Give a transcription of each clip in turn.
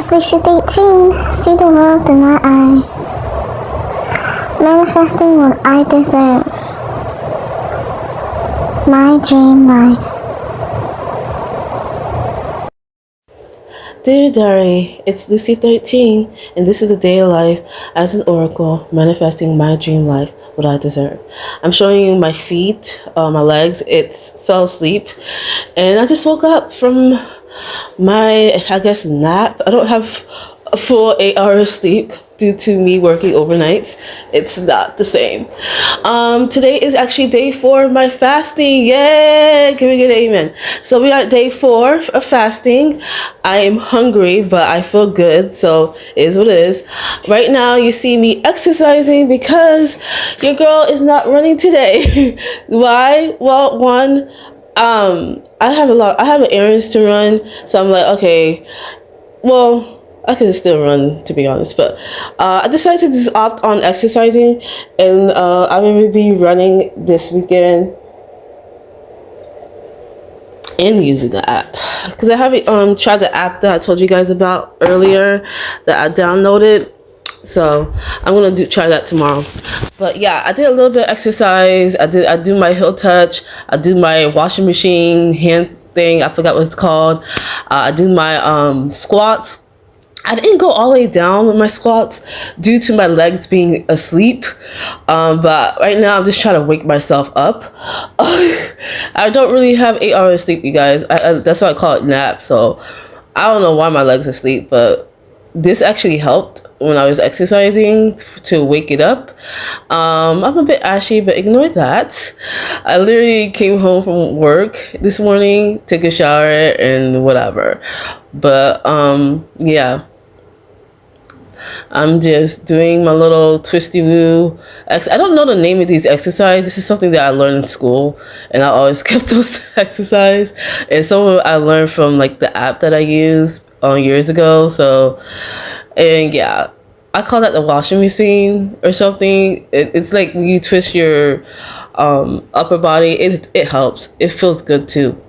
is Lucid 18. See the world through my eyes. Manifesting what I deserve. My dream life. Dear Diary, it's Lucy 13, and this is a day of life as an oracle, manifesting my dream life, what I deserve. I'm showing you my feet, my legs. It's fell asleep, and I just woke up from my, nap. I don't have a full 8 hours sleep due to me working overnights. It's not the same. Today is actually day 4 of my fasting. Yay! Can we get an amen? So we got day 4 of fasting. I am hungry, but I feel good, so it is what it is. Right now you see me exercising because your girl is not running today. Why? Well, one, I have errands to run, so I'm like, okay, well, I can still run, to be honest, but I decided to just opt on exercising, and I will be running this weekend and using the app because I haven't tried the app that I told you guys about earlier that I downloaded. So I'm gonna try that tomorrow. But yeah, I did a little bit of exercise. I do my heel touch. I do my washing machine hand thing. I forgot what it's called. I do my squats. I didn't go all the way down with my squats due to my legs being asleep. But right now I'm just trying to wake myself up. I don't really have 8 hours of sleep, you guys. That's why I call it nap. So I don't know why my legs are asleep, but this actually helped when I was exercising to wake it up. I'm a bit ashy, but ignore that. I literally came home from work this morning, took a shower and whatever. But yeah, I'm just doing my little twisty woo. I don't know the name of these exercises. This is something that I learned in school, and I always kept those exercises. And some of it I learned from like the app that I used years ago. So, and yeah, I call that the washing machine or something. It's like when you twist your upper body. It helps. It feels good too.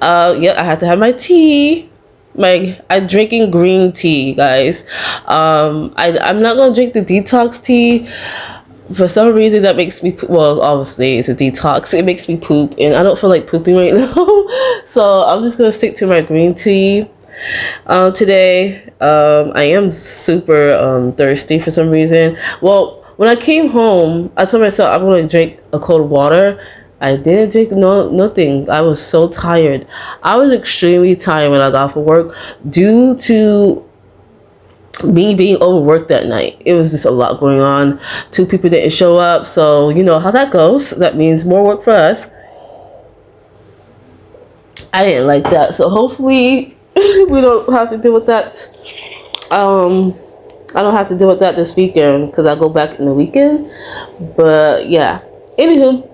Yeah, I had to have my tea. I'm drinking green tea, guys. I'm not gonna drink the detox tea. For some reason that makes me well, obviously it's a detox. It makes me poop, and I don't feel like pooping right now. So I'm just gonna stick to my green tea today. I am super thirsty for some reason. Well, when I came home, I told myself I'm gonna drink a cold water. I didn't drink nothing. I was so tired. I was extremely tired when I got off of work due to me being overworked that night. It was just a lot going on. 2 people didn't show up, so you know how that goes. That means more work for us. I didn't like that, so hopefully we don't have to deal with that. I don't have to deal with that this weekend because I go back in the weekend. But yeah, anywho,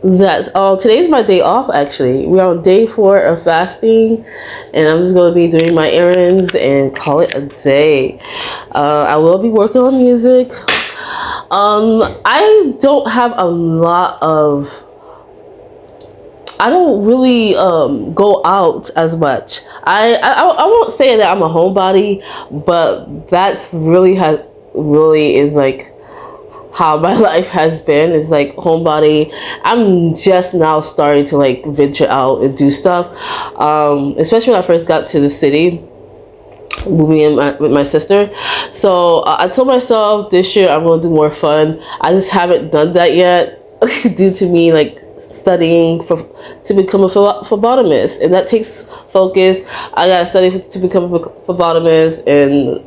that's all. Today's my day off. Actually, we're on day 4 of fasting, and I'm just going to be doing my errands and call it a day. I will be working on music. I don't have a lot of, I don't really go out as much. I won't say that I'm a homebody, but that's really is like how my life has been. Is like homebody. I'm just now starting to like venture out and do stuff, especially when I first got to the city, moving in with my sister. So I told myself this year I'm gonna do more fun. I just haven't done that yet due to me like studying to become a phlebotomist, and that takes focus. I gotta study to become a phlebotomist, and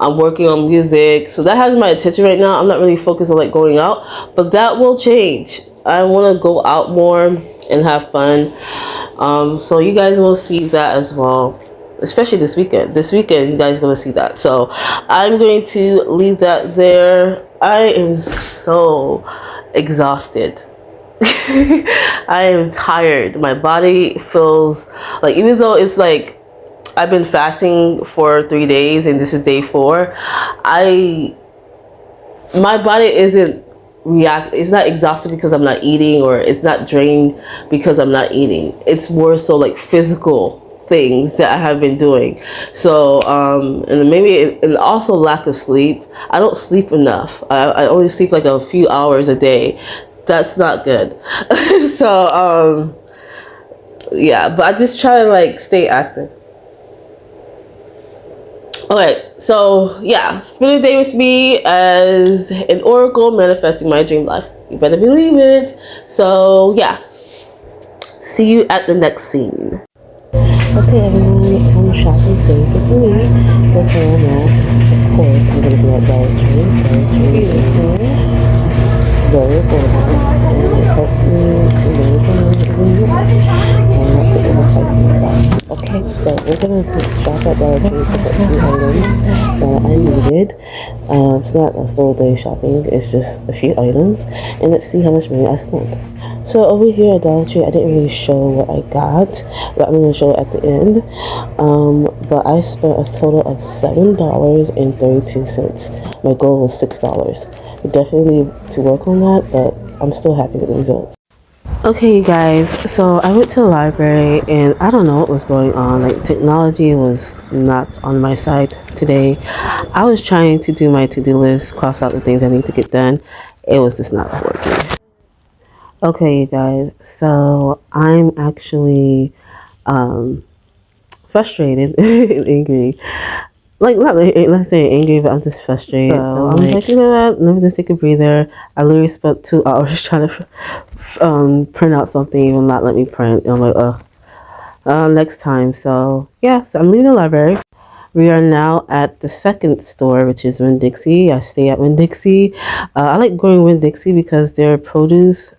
I'm working on music, so that has my attention right now. I'm not really focused on like going out, but that will change. I want to go out more and have fun. So you guys will see that as well, especially this weekend. This weekend, you guys are gonna see that. So I'm going to leave that there. I am so exhausted. I am tired. My body feels like, even though it's like I've been fasting for 3 days and this is day 4, my body isn't it's not exhausted because I'm not eating, or it's not drained because I'm not eating. It's more so like physical things that I have been doing. So and maybe and also lack of sleep. I don't sleep enough. I only sleep like a few hours a day. That's not good. So yeah, but I just try to like stay active. Okay, so yeah, spend a day with me as an oracle manifesting my dream life. You better believe it. So yeah, see you at the next scene. Okay, everyone, I'm shopping soon for me. Guess where I'm at? Of course, I'm gonna be at Dollar Tree. Dollar Tree is very affordable, and it helps me to live in and not to overprice myself. Okay, so we're gonna shop at Dollar Tree to get a few items that I needed. It's not a full day shopping, it's just a few items, and let's see how much money I spent. So over here at Dollar Tree, I didn't really show what I got, but I'm going to show it at the end. But I spent a total of $7.32. My goal was $6. I definitely need to work on that, but I'm still happy with the results. Okay, you guys, so I went to the library and I don't know what was going on. Like, technology was not on my side today. I was trying to do my to-do list, cross out the things I need to get done. It was just not working. Okay, you guys, so I'm actually frustrated and angry. Like, not let's say angry, but I'm just frustrated. So I'm like, you know what, let me just take a breather. I literally spent 2 hours trying to print out something, even not let me print. And I'm like, next time. So yeah, so I'm leaving the library. We are now at the second store, which is Winn-Dixie. I stay at Winn-Dixie. I like going to Winn-Dixie because their produce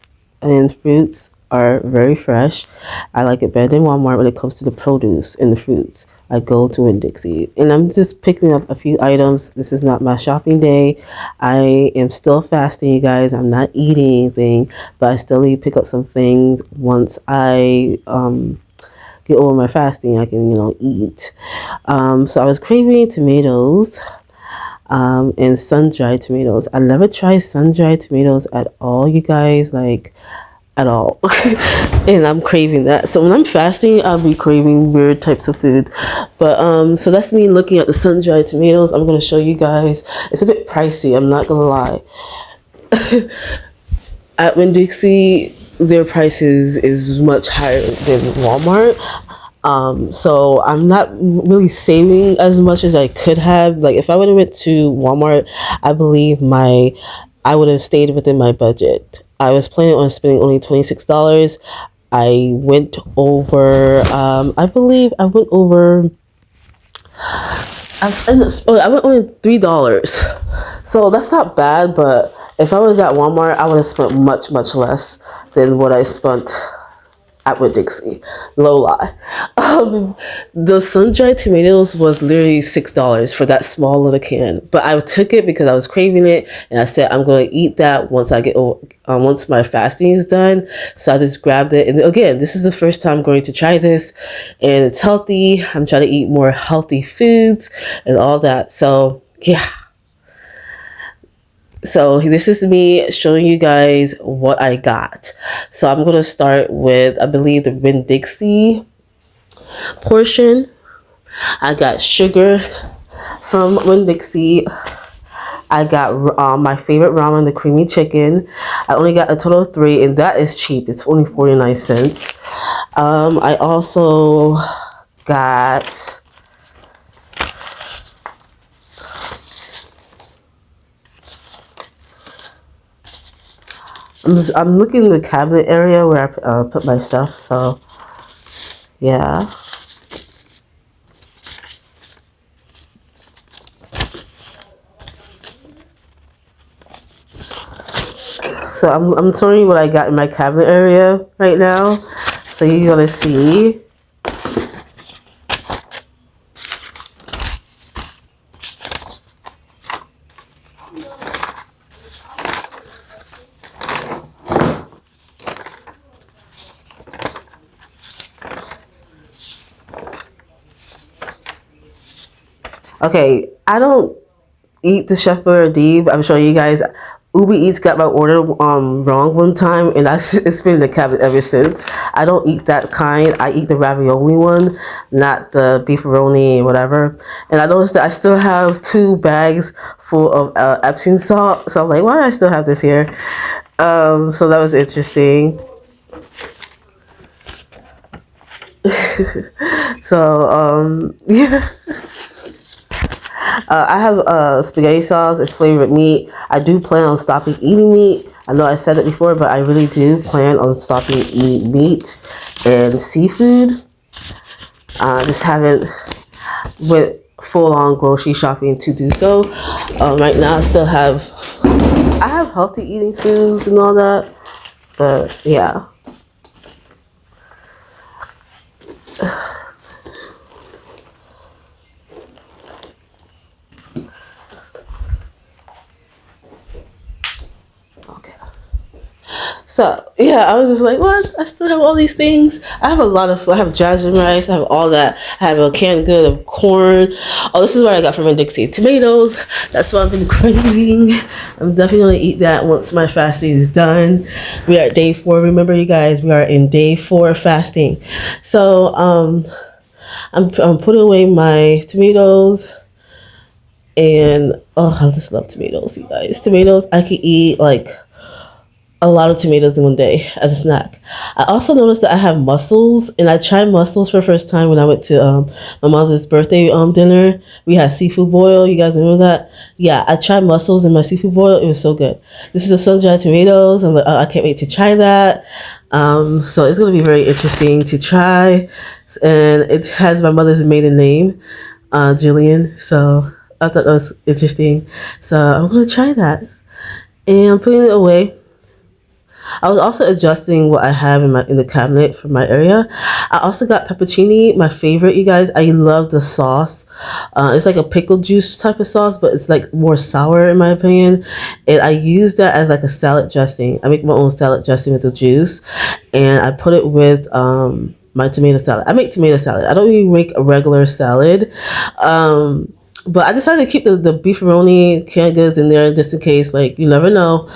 and fruits are very fresh. I like it better than Walmart when it comes to the produce and the fruits. I go to Winn-Dixie and I'm just picking up a few items. This is not my shopping day. I am still fasting, you guys. I'm not eating anything, but I still need to pick up some things. Once I get over my fasting, I can, eat. So I was craving tomatoes and sun-dried tomatoes. I never tried sun-dried tomatoes at all, you guys, like at all. And I'm craving that. So when I'm fasting, I'll be craving weird types of food. But so that's me looking at the sun-dried tomatoes. I'm gonna show you guys. It's a bit pricey, I'm not gonna lie. At Winn-Dixie, their prices is much higher than Walmart. So I'm not really saving as much as I could have. Like, if I would have went to Walmart, I believe I would have stayed within my budget. I was planning on spending only $26. I went over, I believe I went over, I went only $3. So that's not bad, but if I was at Walmart, I would have spent much, much less than what I spent at Winn-Dixie. Low lie. The sun-dried tomatoes was literally $6 for that small little can, but I took it because I was craving it, and I said I'm going to eat that once I get once my fasting is done. So I just grabbed it, and again, this is the first time I'm going to try this, and it's healthy. I'm trying to eat more healthy foods and all that. So yeah. So this is me showing you guys what I got. So I'm going to start with, I believe, the Winn-Dixie portion. I got sugar from Winn-Dixie. I got my favorite ramen, the creamy chicken. I only got a total of 3, and that is cheap. It's only 49 cents. I also got I'm looking in the cabinet area where I put my stuff, so yeah. So I'm showing you what I got in my cabinet area right now, so you're gonna see. Okay, I don't eat the Chef Boyardee, but I'm showing you guys Uber Eats got my order wrong one time, and it's been in the cabinet ever since. I don't eat that kind. I eat the ravioli one, not the beefaroni, whatever. And I noticed that I still have 2 bags full of Epsom salt. So I'm like, why do I still have this here? So that was interesting. So yeah. I have spaghetti sauce. It's flavored meat. I do plan on stopping eating meat. I know I said it before, but I really do plan on stopping eating meat and seafood. Just haven't went full on grocery shopping to do so. Right now, I have healthy eating foods and all that, but yeah. So yeah, I was just like, what? I still have all these things. I have jasmine rice. I have all that. I have a canned good of corn. Oh, this is what I got from Winn-Dixie. Tomatoes. That's what I've been craving. I'm definitely gonna eat that once my fasting is done. We are at day 4. Remember, you guys, we are in day 4 fasting. So I'm putting away my tomatoes. And oh, I just love tomatoes, you guys. Tomatoes, I could eat like a lot of tomatoes in one day as a snack. I also noticed that I have mussels, and I tried mussels for the first time when I went to my mother's birthday dinner. We had seafood boil. You guys remember that? Yeah, I tried mussels in my seafood boil. It was so good. This is the sun-dried tomatoes. I'm like, I can't wait to try that. So it's going to be very interesting to try. And it has my mother's maiden name, Jillian. So I thought that was interesting. So I'm going to try that. And I'm putting it away. I was also adjusting what I have in the cabinet for my area. I also got pepperoni, my favorite, you guys. I love the sauce. It's like a pickle juice type of sauce, but it's like more sour in my opinion. And I use that as like a salad dressing. I make my own salad dressing with the juice, and I put it with my tomato salad. I make tomato salad. I don't really make a regular salad. But I decided to keep the beefaroni canned goods in there just in case, like, you never know.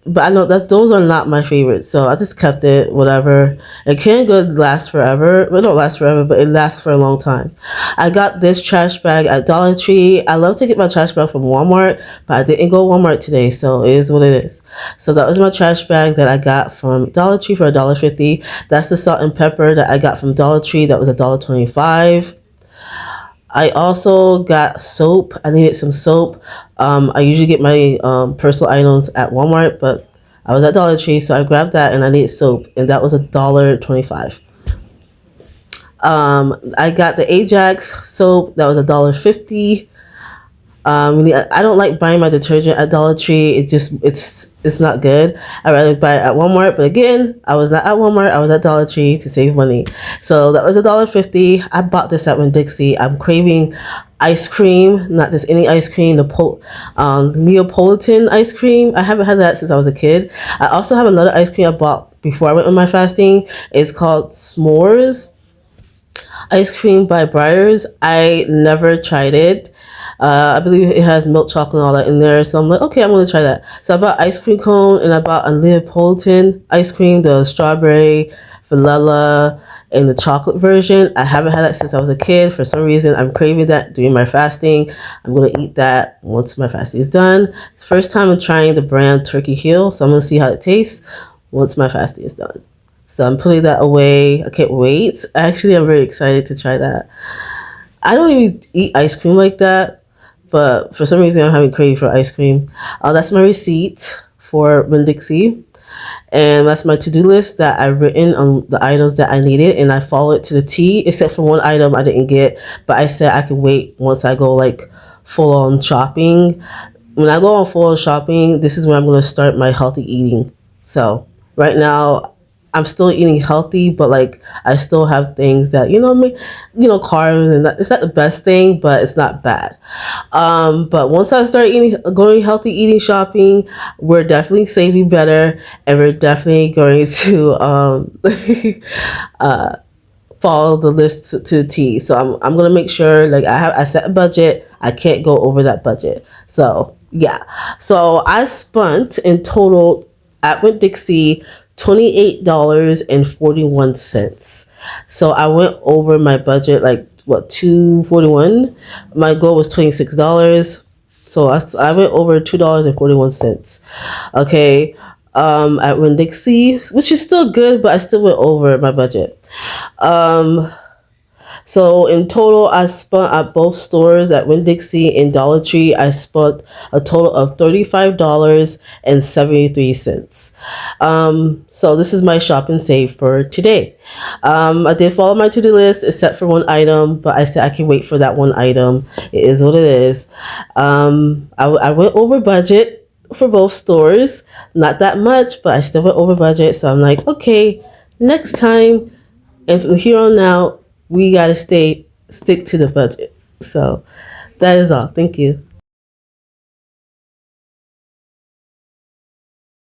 But I know that those are not my favorites, so I just kept it, whatever. And canned good lasts forever. Well, it don't last forever, but it lasts for a long time. I got this trash bag at Dollar Tree. I love to get my trash bag from Walmart, but I didn't go Walmart today, so it is what it is. So that was my trash bag that I got from Dollar Tree for $1.50. That's the salt and pepper that I got from Dollar Tree. That was $1.25. I also got soap. I needed some soap. I usually get my personal items at Walmart, but I was at Dollar Tree, so I grabbed that, and I needed soap, and that was $1.25. I got the Ajax soap. That was $1.50. I don't like buying my detergent at Dollar Tree. It's not good. I'd rather buy it at Walmart. But again, I was not at Walmart. I was at Dollar Tree to save money. So that was $1.50. I bought this at Winn-Dixie. I'm craving ice cream, not just any ice cream, the Neapolitan ice cream. I haven't had that since I was a kid. I also have another ice cream I bought before I went on my fasting. It's called S'mores ice cream by Breyers. I never tried it. I believe it has milk chocolate and all that in there. So I'm like, okay, I'm going to try that. So I bought ice cream cone, and I bought a Neapolitan ice cream, the strawberry, vanilla, and the chocolate version. I haven't had that since I was a kid. For some reason, I'm craving that during my fasting. I'm going to eat that once my fasting is done. It's the first time I'm trying the brand Turkey Hill, so I'm going to see how it tastes once my fasting is done. So I'm putting that away. I can't wait. Actually, I'm very excited to try that. I don't even eat ice cream like that, but for some reason I'm having craving for ice cream. That's my receipt for Winn-Dixie, and that's my to-do list that I've written on the items that I needed, and I follow it to the T, except for one item I didn't get, but I said I could wait once I go like full on shopping. When I go on full on shopping, this is when I'm going to start my healthy eating. So right now I'm still eating healthy, but like I still have things that carbs, and it's not the best thing, but it's not bad. But once I start going healthy eating shopping, we're definitely saving better, and we're definitely going to follow the list to the T. So I'm gonna make sure, like, I set a budget. I can't go over that budget. So Yeah. So I spent in total at Winn-Dixie $28.41. So I went over my budget like what 241. My goal was $26. So I went over $2.41. Okay. At Winn-Dixie, which is still good, but I still went over my budget. Um so in total, I spent at both stores at Winn-Dixie and Dollar Tree. I spent a total of $35.73. So this is my shop and save for today. I did follow my to-do list except for one item, but I said I can wait for that one item. It is what it is. I went over budget for both stores, not that much, but I still went over budget. So I'm like, okay, next time. And from here on out, we gotta stick to the budget. So that is all. Thank you.